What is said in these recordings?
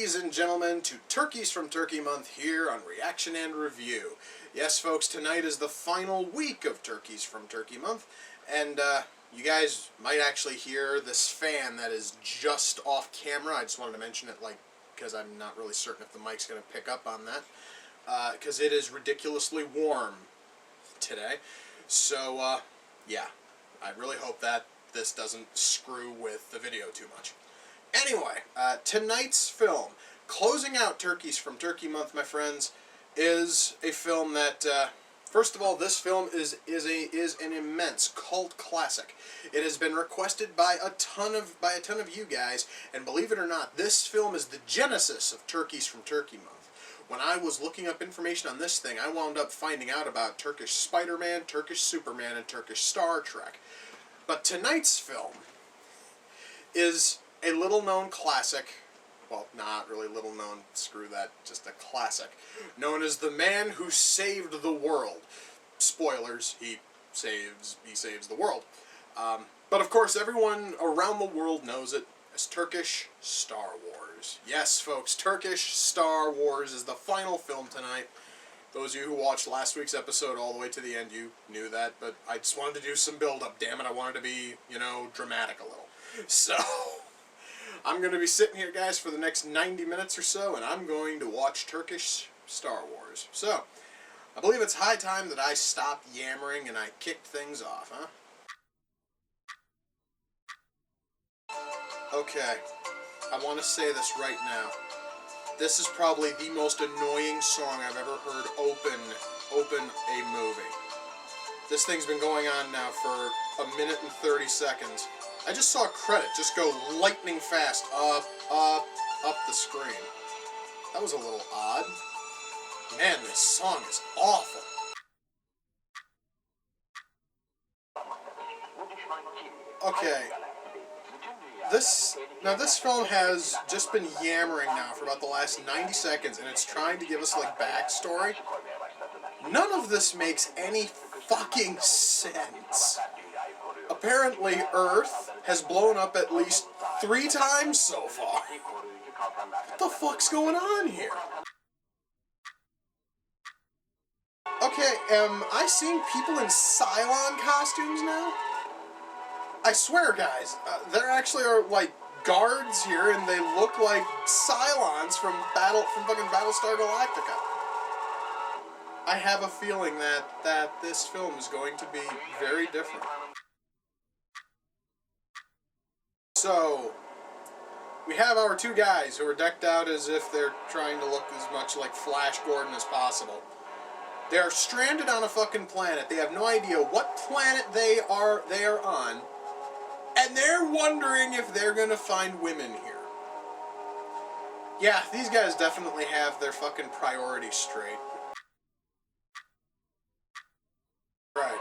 Ladies and gentlemen, to Turkeys from Turkey Month here on Reaction and Review. Yes, folks, tonight is the final week of Turkeys from Turkey Month, and you guys might actually hear this fan that is just off camera. I just wanted to mention it, because I'm not really certain if the mic's going to pick up on that, because it is ridiculously warm today. So, yeah, I really hope that this doesn't screw with the video too much. Anyway, tonight's film, closing out Turkeys from Turkey Month, my friends, is a film that, first of all, this film is an immense cult classic. It has been requested by a ton of you guys, and believe it or not, this film is the genesis of Turkeys from Turkey Month. When I was looking up information on this thing, I wound up finding out about Turkish Spider-Man, Turkish Superman, and Turkish Star Trek. But tonight's film is a little-known classic, well, not really little-known, screw that, just a classic, known as The Man Who Saved the World. Spoilers, he saves the world. But of course, everyone around the world knows it as Turkish Star Wars. Yes, folks, Turkish Star Wars is the final film tonight. Those of you who watched last week's episode all the way to the end, you knew that, but I just wanted to do some build-up, damn it, I wanted to be, dramatic a little. So I'm going to be sitting here, guys, for the next 90 minutes or so, and I'm going to watch Turkish Star Wars. So, I believe it's high time that I stopped yammering and I kicked things off, huh? Okay, I want to say this right now. This is probably the most annoying song I've ever heard open a movie. This thing's been going on now for 1 minute and 30 seconds. I just saw a credit just go lightning fast up the screen. That was a little odd. Man, this song is awful. Okay. This film has just been yammering now for about the last 90 seconds, and it's trying to give us, backstory. None of this makes any fucking sense. Apparently, Earth has blown up at least 3 times so far. What the fuck's going on here? Okay, am I seeing people in Cylon costumes now? I swear, guys, there actually are, guards here, and they look like Cylons from fucking Battlestar Galactica. I have a feeling that this film is going to be very different. So, we have our 2 guys who are decked out as if they're trying to look as much like Flash Gordon as possible. They're stranded on a fucking planet. They have no idea what planet they are on, and they're wondering if they're gonna find women here. Yeah, these guys definitely have their fucking priorities straight. Right.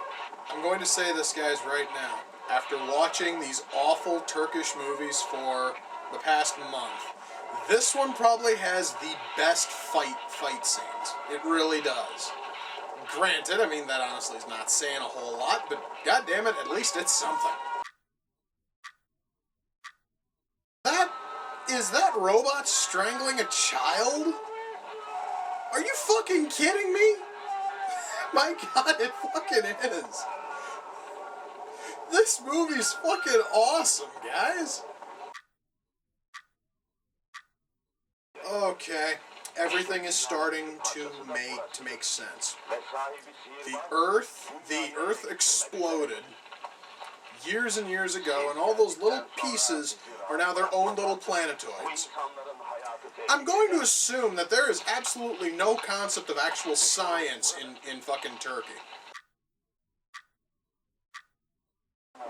I'm going to say this, guys, right now. After watching these awful Turkish movies for the past month, this one probably has the best fight scenes. It really does. Granted, I mean, that honestly is not saying a whole lot, but goddammit, at least it's something. Is that robot strangling a child? Are you fucking kidding me? My god, it fucking is. This movie's fucking awesome, guys. Okay, everything is starting to make sense. The Earth exploded years and years ago, and all those little pieces are now their own little planetoids. I'm going to assume that there is absolutely no concept of actual science in fucking Turkey.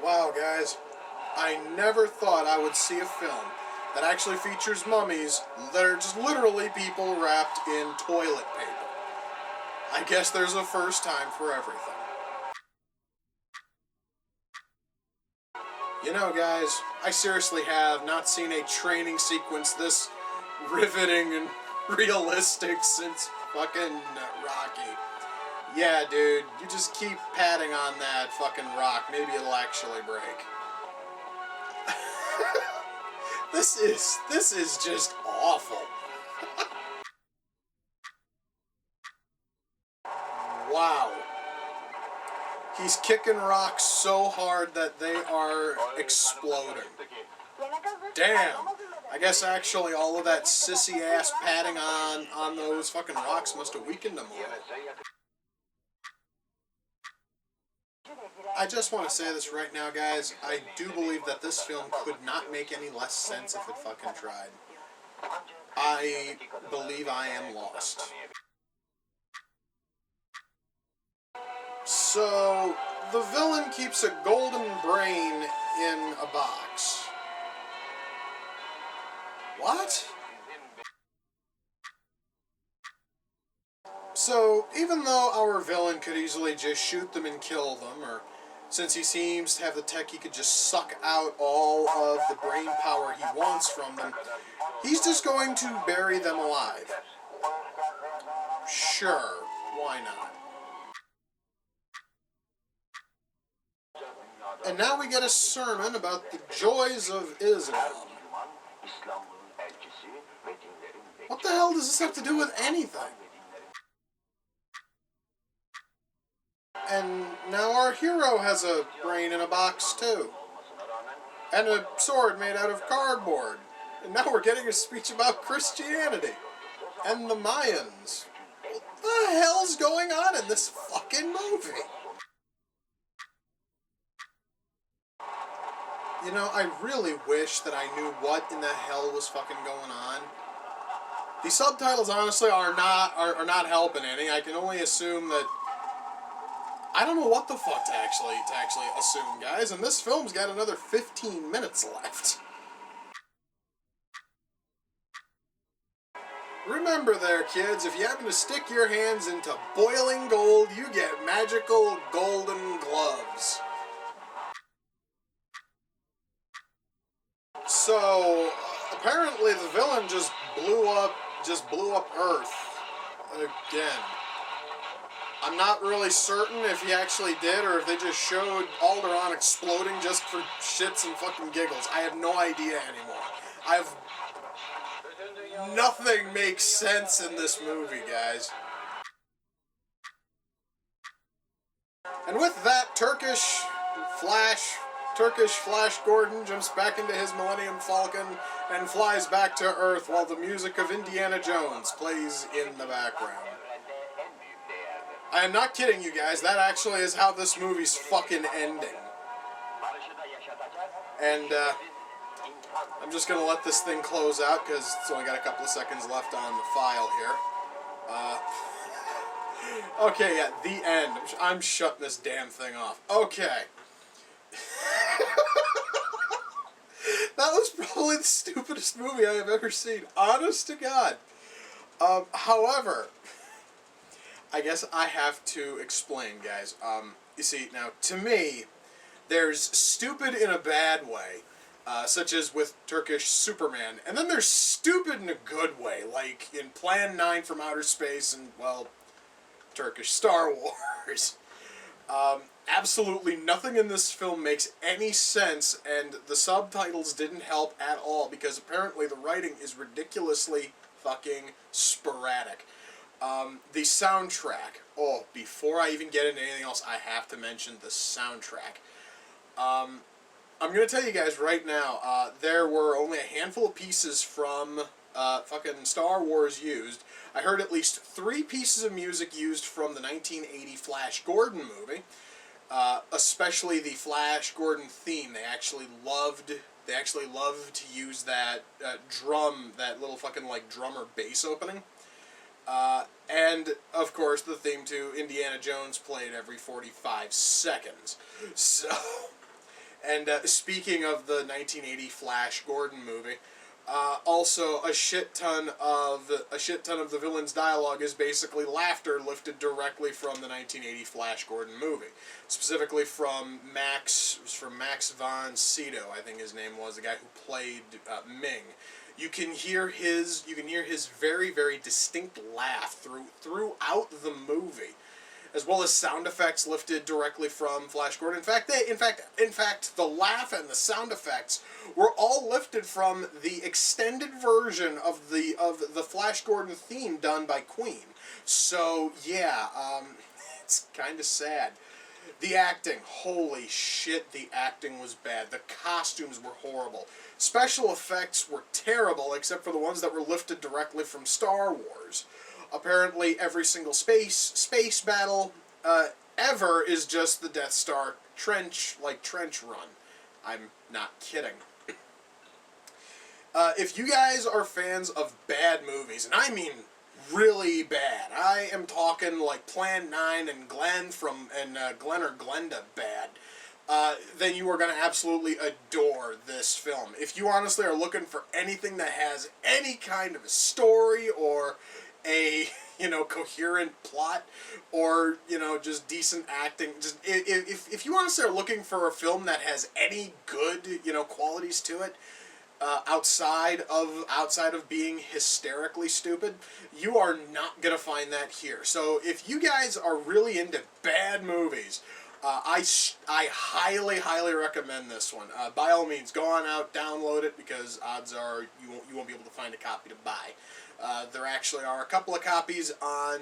Wow, guys, I never thought I would see a film that actually features mummies that are just literally people wrapped in toilet paper. I guess there's a first time for everything. You know, guys, I seriously have not seen a training sequence this riveting and realistic since fucking Rocky. Yeah, dude, you just keep patting on that fucking rock, maybe it'll actually break. This is just awful. Wow. He's kicking rocks so hard that they are exploding. Damn. I guess actually all of that sissy ass patting on those fucking rocks must have weakened them all. I just want to say this right now, guys. I do believe that this film could not make any less sense if it fucking tried. I believe I am lost. So, the villain keeps a golden brain in a box. What? So, even though our villain could easily just shoot them and kill them, or since he seems to have the tech, he could just suck out all of the brain power he wants from them, he's just going to bury them alive. Sure, why not? And now we get a sermon about the joys of Islam. What the hell does this have to do with anything? And now our hero has a brain in a box too. And a sword made out of cardboard. And now we're getting a speech about Christianity. And the Mayans. What the hell's going on in this fucking movie? You know, I really wish that I knew what in the hell was fucking going on. The subtitles honestly are not helping any. I can only assume that I don't know what the fuck to actually assume, guys, and this film's got another 15 minutes left. Remember there, kids, if you happen to stick your hands into boiling gold, you get magical golden gloves. So, apparently the villain just blew up Earth again. I'm not really certain if he actually did or if they just showed Alderaan exploding just for shits and fucking giggles. I have no idea anymore. Nothing makes sense in this movie, guys. And with that, Turkish Flash Gordon jumps back into his Millennium Falcon and flies back to Earth while the music of Indiana Jones plays in the background. I am not kidding you guys, that actually is how this movie's fucking ending. And, I'm just gonna let this thing close out because it's only got a couple of seconds left on the file here. Okay, yeah, the end. I'm shutting this damn thing off. Okay. That was probably the stupidest movie I have ever seen. Honest to God. However, I guess I have to explain, guys. You see, now, to me, there's stupid in a bad way, such as with Turkish Superman, and then there's stupid in a good way, like in Plan 9 from Outer Space and, well, Turkish Star Wars. Absolutely nothing in this film makes any sense, and the subtitles didn't help at all, because apparently the writing is ridiculously fucking sporadic. The soundtrack. Oh, before I even get into anything else, I have to mention the soundtrack. I'm going to tell you guys right now, there were only a handful of pieces from fucking Star Wars used. I heard at least 3 pieces of music used from the 1980 Flash Gordon movie, especially the Flash Gordon theme. They actually loved to use that drum, that little fucking like drum or bass opening. And, of course, the theme to Indiana Jones played every 45 seconds. So, and speaking of the 1980 Flash Gordon movie, also a shit ton of the villain's dialogue is basically laughter lifted directly from the 1980 Flash Gordon movie, specifically from Max von Sydow, I think his name was, the guy who played Ming. You can hear his very, very distinct laugh throughout the movie. as well as sound effects lifted directly from Flash Gordon. In fact, the laugh and the sound effects were all lifted from the extended version of the Flash Gordon theme done by Queen. So yeah, it's kind of sad. The acting, holy shit, the acting was bad. The costumes were horrible. Special effects were terrible, except for the ones that were lifted directly from Star Wars. Apparently, every single space battle ever is just the Death Star trench run. I'm not kidding. If you guys are fans of bad movies, and I mean really bad, I am talking like Plan 9 and Glenn Glenn or Glenda bad, then you are going to absolutely adore this film. If you honestly are looking for anything that has any kind of a story or a coherent plot, or just decent acting, just if you honestly are looking for a film that has any good qualities to it, outside of being hysterically stupid, you are not gonna find that here. So if you guys are really into bad movies, I highly recommend this one. By all means, go on out, download it, because odds are you won't be able to find a copy to buy. There actually are a couple of copies on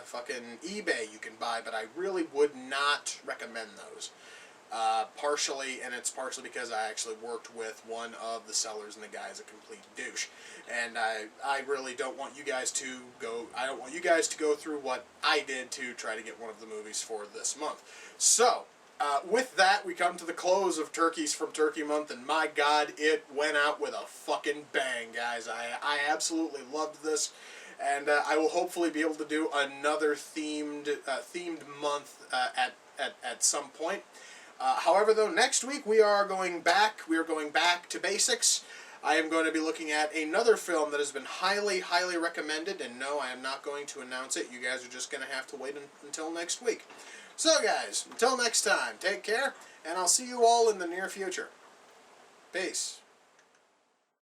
fucking eBay you can buy, but I really would not recommend those. It's partially because I actually worked with one of the sellers, and the guy's a complete douche. And I really don't want you guys to go through what I did to try to get one of the movies for this month. So, with that, we come to the close of Turkeys from Turkey Month, and my God, it went out with a fucking bang, guys. I absolutely loved this, and I will hopefully be able to do another themed month at some point. However, though, next week we are going back to basics. I am going to be looking at another film that has been highly recommended, and no, I am not going to announce it. You guys are just going to have to wait until next week. So, guys, until next time, take care, and I'll see you all in the near future. Peace.